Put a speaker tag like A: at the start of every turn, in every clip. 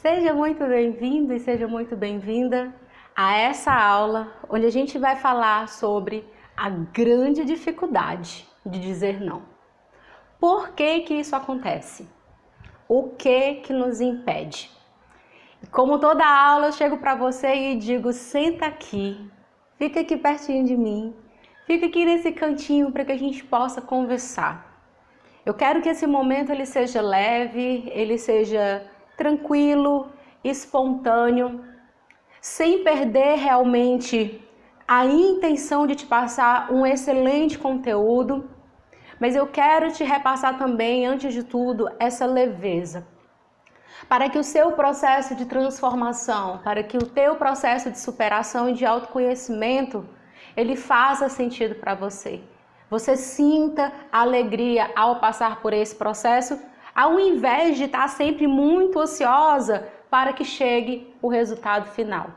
A: Seja muito bem-vindo e seja muito bem-vinda a essa aula onde a gente vai falar sobre a grande dificuldade de dizer não. Por que que isso acontece? O que nos impede? Como toda aula, eu chego para você e digo: senta aqui, fica aqui pertinho de mim, fica aqui nesse cantinho para que a gente possa conversar. Eu quero que esse momento ele seja leve, ele seja tranquilo, espontâneo, sem perder realmente a intenção de te passar um excelente conteúdo, mas eu quero te repassar também, antes de tudo, essa leveza, para que o seu processo de transformação, para que o teu processo de superação e de autoconhecimento, ele faça sentido para você. Você sinta alegria ao passar por esse processo, ao invés de estar sempre muito ansiosa para que chegue o resultado final.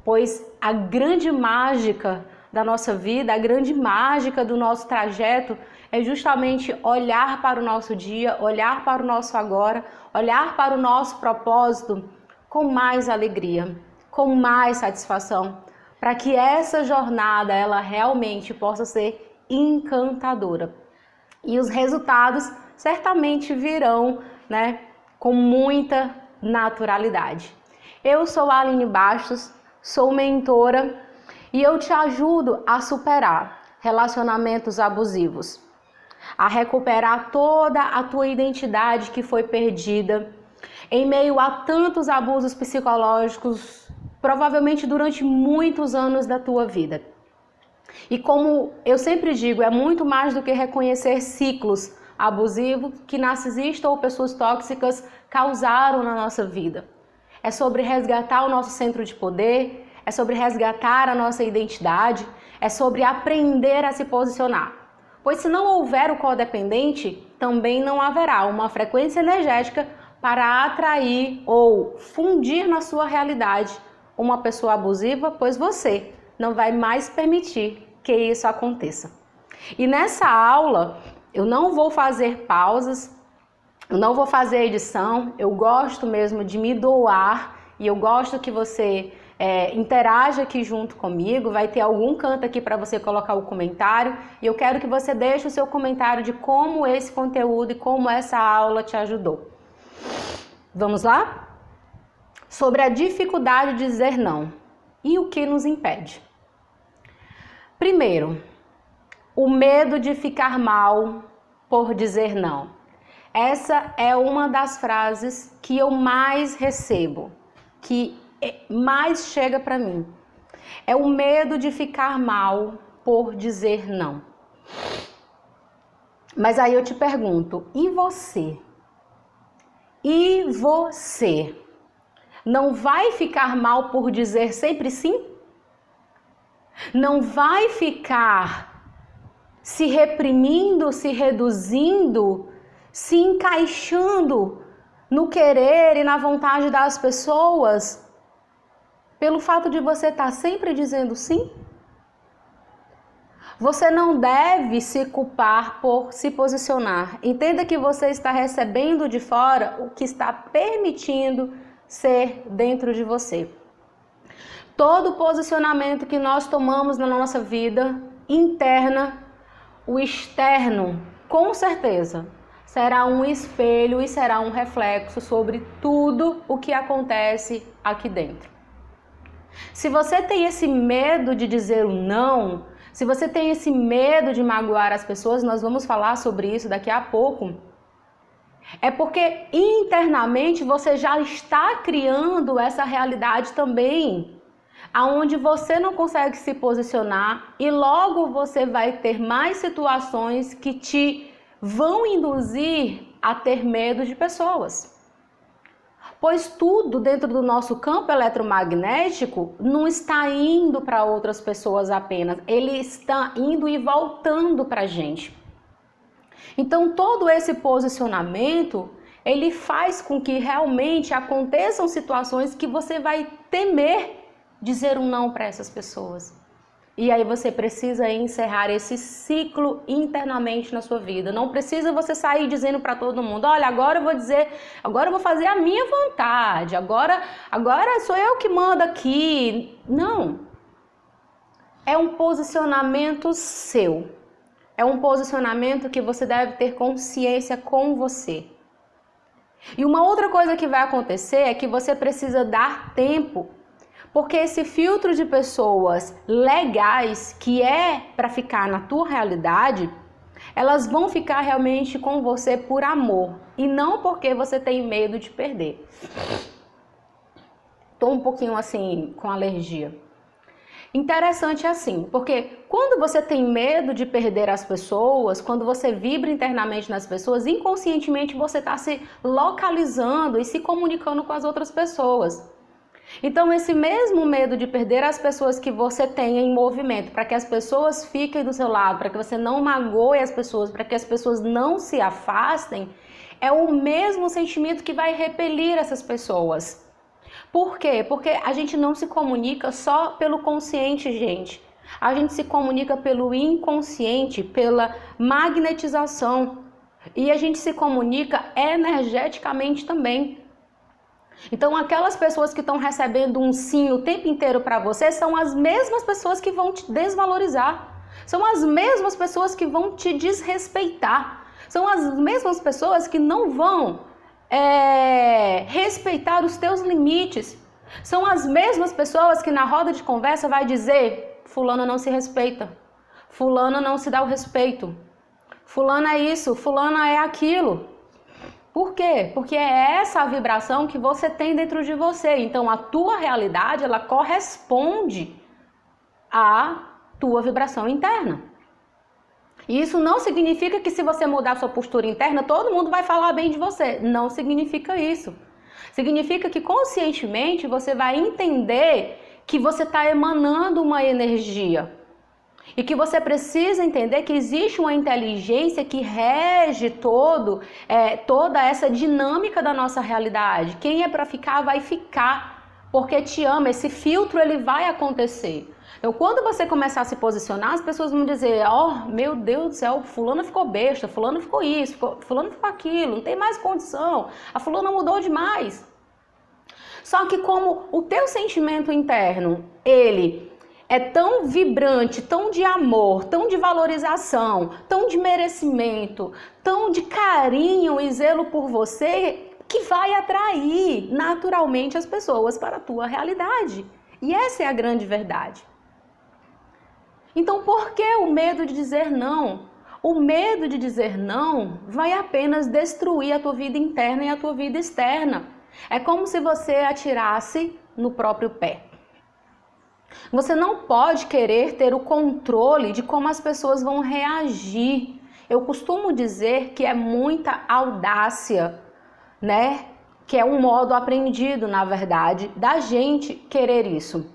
A: Pois a grande mágica da nossa vida, a grande mágica do nosso trajeto é justamente olhar para o nosso dia, olhar para o nosso agora, olhar para o nosso propósito com mais alegria, com mais satisfação, para que essa jornada ela realmente possa ser encantadora. E os resultados certamente virão, com muita naturalidade. Eu sou a Aline Bastos, sou mentora e eu te ajudo a superar relacionamentos abusivos, a recuperar toda a tua identidade que foi perdida em meio a tantos abusos psicológicos, provavelmente durante muitos anos da tua vida. E como eu sempre digo, é muito mais do que reconhecer ciclos abusivos que narcisistas ou pessoas tóxicas causaram na nossa vida. É sobre resgatar o nosso centro de poder, é sobre resgatar a nossa identidade, é sobre aprender a se posicionar. Pois se não houver o codependente, também não haverá uma frequência energética para atrair ou fundir na sua realidade uma pessoa abusiva, pois você não vai mais permitir que isso aconteça. E nessa aula, eu não vou fazer pausas, eu não vou fazer edição, eu gosto mesmo de me doar e eu gosto que você interaja aqui junto comigo, vai ter algum canto aqui para você colocar o comentário e eu quero que você deixe o seu comentário de como esse conteúdo e como essa aula te ajudou. Vamos lá? Sobre a dificuldade de dizer não e o que nos impede. Primeiro, o medo de ficar mal por dizer não. Essa é uma das frases que eu mais recebo, que mais chega para mim. É o medo de ficar mal por dizer não. Mas aí eu te pergunto, e você? E você? Não vai ficar mal por dizer sempre sim? Não vai ficar se reprimindo, se reduzindo, se encaixando no querer e na vontade das pessoas pelo fato de você estar sempre dizendo sim? Você não deve se culpar por se posicionar. Entenda que você está recebendo de fora o que está permitindo ser dentro de você. Todo posicionamento que nós tomamos na nossa vida interna, o externo, com certeza, será um espelho e será um reflexo sobre tudo o que acontece aqui dentro. Se você tem esse medo de dizer o não, se você tem esse medo de magoar as pessoas, nós vamos falar sobre isso daqui a pouco, é porque internamente você já está criando essa realidade também, aonde você não consegue se posicionar e logo você vai ter mais situações que te vão induzir a ter medo de pessoas. Pois tudo dentro do nosso campo eletromagnético não está indo para outras pessoas apenas, ele está indo e voltando para a gente. Então todo esse posicionamento, ele faz com que realmente aconteçam situações que você vai temer dizer um não para essas pessoas. E aí você precisa encerrar esse ciclo internamente na sua vida. Não precisa você sair dizendo para todo mundo, olha, agora eu vou dizer, agora eu vou fazer a minha vontade, agora sou eu que mando aqui. Não. É um posicionamento seu. É um posicionamento que você deve ter consciência com você. E uma outra coisa que vai acontecer é que você precisa dar tempo, porque esse filtro de pessoas legais, que é para ficar na tua realidade, elas vão ficar realmente com você por amor e não porque você tem medo de perder. Tô um pouquinho assim com alergia. Interessante assim, porque quando você tem medo de perder as pessoas, quando você vibra internamente nas pessoas, inconscientemente você está se localizando e se comunicando com as outras pessoas. Então esse mesmo medo de perder as pessoas que você tem em movimento, para que as pessoas fiquem do seu lado, para que você não magoe as pessoas, para que as pessoas não se afastem, é o mesmo sentimento que vai repelir essas pessoas. Por quê? Porque a gente não se comunica só pelo consciente, gente. A gente se comunica pelo inconsciente, pela magnetização. E a gente se comunica energeticamente também. Então, aquelas pessoas que estão recebendo um sim o tempo inteiro para você são as mesmas pessoas que vão te desvalorizar. São as mesmas pessoas que vão te desrespeitar. São as mesmas pessoas que não vão respeitar os teus limites. São as mesmas pessoas que na roda de conversa vai dizer: fulano não se respeita, fulano não se dá o respeito, fulano é isso, fulana é aquilo. Por quê? Porque é essa a vibração que você tem dentro de você. Então a tua realidade, ela corresponde à tua vibração interna. E isso não significa que se você mudar a sua postura interna, todo mundo vai falar bem de você. Não significa isso. Significa que conscientemente você vai entender que você está emanando uma energia. E que você precisa entender que existe uma inteligência que rege toda essa dinâmica da nossa realidade. Quem é para ficar, vai ficar, porque te ama. Esse filtro ele vai acontecer. Então, quando você começar a se posicionar, as pessoas vão dizer: oh, meu Deus do céu, fulano ficou besta, fulano ficou isso, fulano ficou aquilo, não tem mais condição, a fulana mudou demais. Só que como o teu sentimento interno, ele é tão vibrante, tão de amor, tão de valorização, tão de merecimento, tão de carinho e zelo por você, que vai atrair naturalmente as pessoas para a tua realidade. E essa é a grande verdade. Então, por que o medo de dizer não? O medo de dizer não vai apenas destruir a tua vida interna e a tua vida externa. É como se você atirasse no próprio pé. Você não pode querer ter o controle de como as pessoas vão reagir. Eu costumo dizer que é muita audácia, né? Que é um modo aprendido, na verdade, da gente querer isso.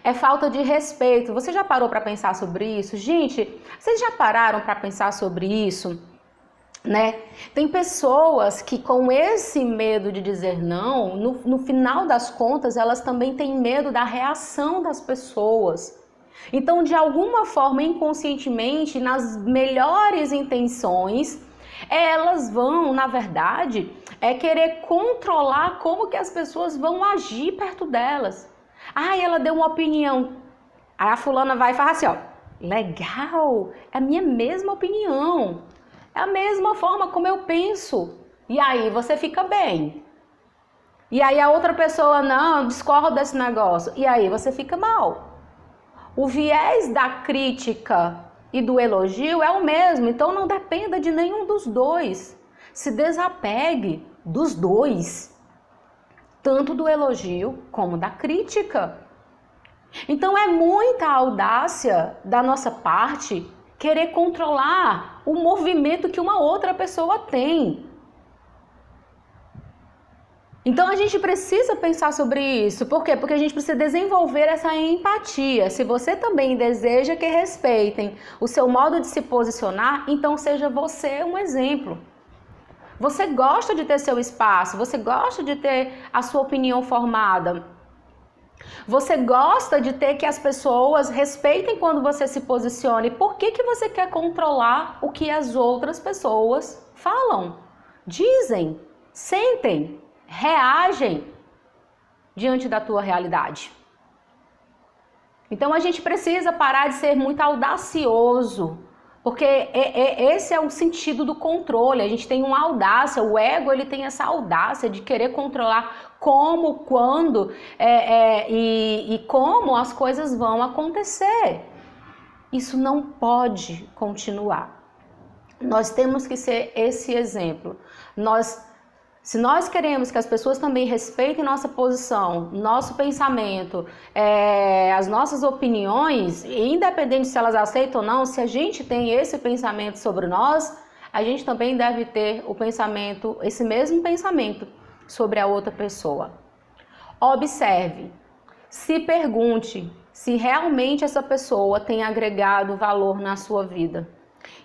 A: É falta de respeito. Você já parou para pensar sobre isso? Gente, vocês já pararam para pensar sobre isso? Né? Tem pessoas que com esse medo de dizer não, no final das contas, elas também têm medo da reação das pessoas. Então, de alguma forma, inconscientemente, nas melhores intenções, elas vão, na verdade, querer controlar como que as pessoas vão agir perto delas. Ah, ela deu uma opinião. Aí a fulana vai e fala assim, ó, legal, é a minha mesma opinião. É a mesma forma como eu penso. E aí você fica bem. E aí a outra pessoa, não, discorda desse negócio. E aí você fica mal. O viés da crítica e do elogio é o mesmo. Então não dependa de nenhum dos dois. Se desapegue dos dois. Tanto do elogio como da crítica. Então é muita audácia da nossa parte querer controlar o movimento que uma outra pessoa tem. Então a gente precisa pensar sobre isso. Por quê? Porque a gente precisa desenvolver essa empatia. Se você também deseja que respeitem o seu modo de se posicionar, então seja você um exemplo. Você gosta de ter seu espaço, você gosta de ter a sua opinião formada. Você gosta de ter que as pessoas respeitem quando você se posicione. Por que que você quer controlar o que as outras pessoas falam, dizem, sentem, reagem diante da tua realidade? Então a gente precisa parar de ser muito audacioso, porque esse é o sentido do controle. A gente tem uma audácia, o ego ele tem essa audácia de querer controlar como, quando e como as coisas vão acontecer. Isso não pode continuar. Nós temos que ser esse exemplo. Se nós queremos que as pessoas também respeitem nossa posição, nosso pensamento, as nossas opiniões, independente se elas aceitam ou não, se a gente tem esse pensamento sobre nós, a gente também deve ter o pensamento, esse mesmo pensamento sobre a outra pessoa. Observe, se pergunte se realmente essa pessoa tem agregado valor na sua vida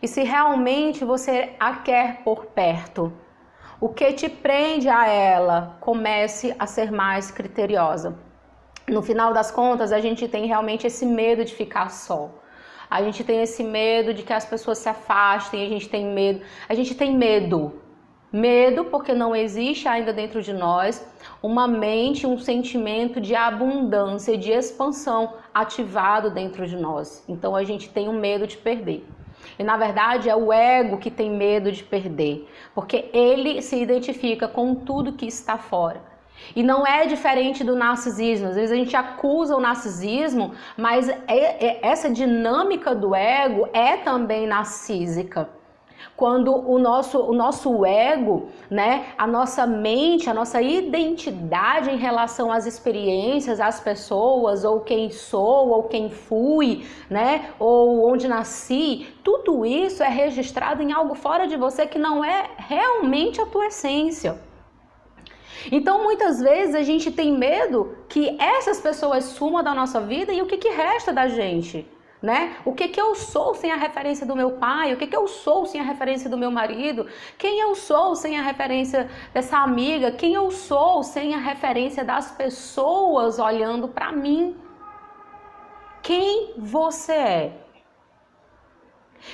A: e se realmente você a quer por perto. O que te prende a ela, comece a ser mais criteriosa. No final das contas, a gente tem realmente esse medo de ficar só. A gente tem esse medo de que as pessoas se afastem, a gente tem medo. Medo porque não existe ainda dentro de nós uma mente, um sentimento de abundância e de expansão ativado dentro de nós. Então a gente tem um medo de perder. E na verdade é o ego que tem medo de perder, porque ele se identifica com tudo que está fora. E não é diferente do narcisismo. Às vezes a gente acusa o narcisismo, mas essa dinâmica do ego é também narcísica. Quando o nosso ego, né, a nossa mente, a nossa identidade em relação às experiências, às pessoas, ou quem sou, ou quem fui, né, ou onde nasci, tudo isso é registrado em algo fora de você que não é realmente a tua essência. Então, muitas vezes a gente tem medo que essas pessoas sumam da nossa vida e o que resta da gente? Né? O que eu sou sem a referência do meu pai? O que eu sou sem a referência do meu marido? Quem eu sou sem a referência dessa amiga? Quem eu sou sem a referência das pessoas olhando para mim? Quem você é?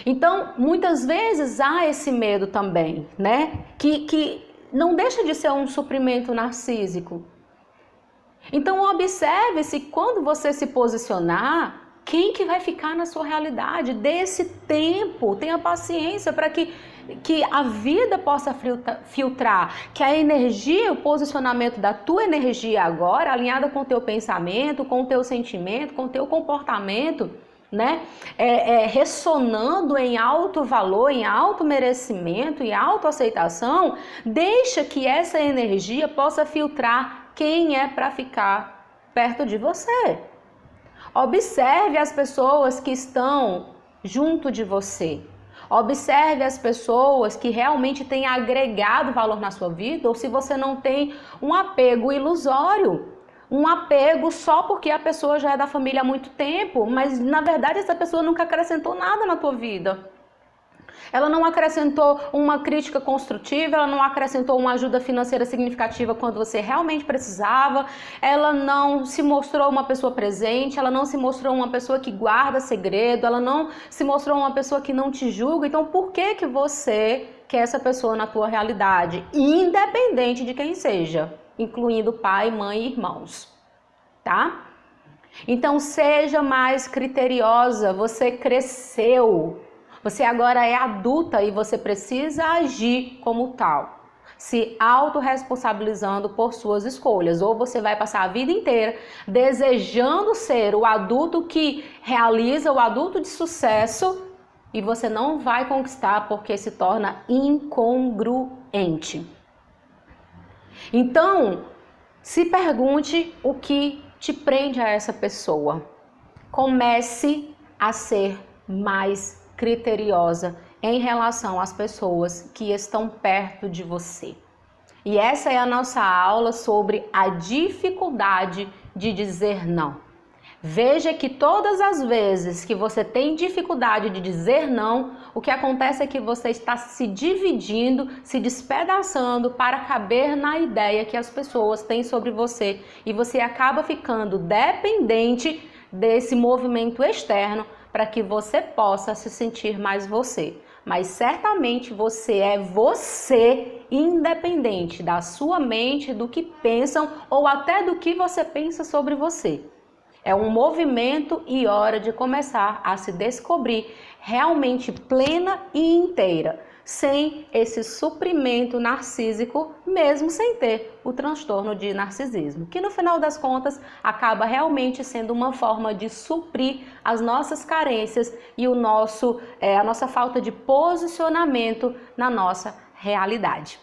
A: Então, muitas vezes há esse medo também, né? Que não deixa de ser um suprimento narcísico. Então, observe se quando você se posicionar, quem que vai ficar na sua realidade? Dê esse tempo, tenha paciência para que a vida possa filtrar, que a energia, o posicionamento da tua energia agora, alinhada com o teu pensamento, com o teu sentimento, com o teu comportamento, né? Ressonando em alto valor, em alto merecimento, em autoaceitação, deixa que essa energia possa filtrar quem é para ficar perto de você. Observe as pessoas que estão junto de você. Observe as pessoas que realmente têm agregado valor na sua vida, ou se você não tem um apego ilusório, um apego só porque a pessoa já é da família há muito tempo, mas na verdade essa pessoa nunca acrescentou nada na tua vida. Ela não acrescentou uma crítica construtiva, ela não acrescentou uma ajuda financeira significativa quando você realmente precisava, ela não se mostrou uma pessoa presente, ela não se mostrou uma pessoa que guarda segredo, ela não se mostrou uma pessoa que não te julga. Então por que você quer essa pessoa na tua realidade? Independente de quem seja, incluindo pai, mãe e irmãos, tá? Então seja mais criteriosa, você cresceu. Você agora é adulta e você precisa agir como tal, se autorresponsabilizando por suas escolhas. Ou você vai passar a vida inteira desejando ser o adulto que realiza, o adulto de sucesso, e você não vai conquistar porque se torna incongruente. Então, se pergunte o que te prende a essa pessoa. Comece a ser mais criteriosa em relação às pessoas que estão perto de você. E essa é a nossa aula sobre a dificuldade de dizer não. Veja que todas as vezes que você tem dificuldade de dizer não, o que acontece é que você está se dividindo, se despedaçando para caber na ideia que as pessoas têm sobre você e você acaba ficando dependente desse movimento externo para que você possa se sentir mais você. Mas certamente você é você, independente da sua mente, do que pensam ou até do que você pensa sobre você. É um movimento e hora de começar a se descobrir realmente plena e inteira, sem esse suprimento narcísico, mesmo sem ter o transtorno de narcisismo, que no final das contas acaba realmente sendo uma forma de suprir as nossas carências e a nossa falta de posicionamento na nossa realidade.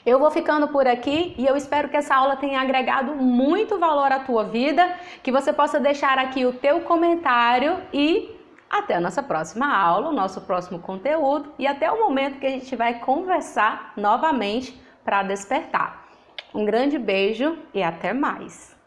A: Eu vou ficando por aqui e eu espero que essa aula tenha agregado muito valor à tua vida, que você possa deixar aqui o teu comentário e até a nossa próxima aula, o nosso próximo conteúdo e até o momento que a gente vai conversar novamente para despertar. Um grande beijo e até mais!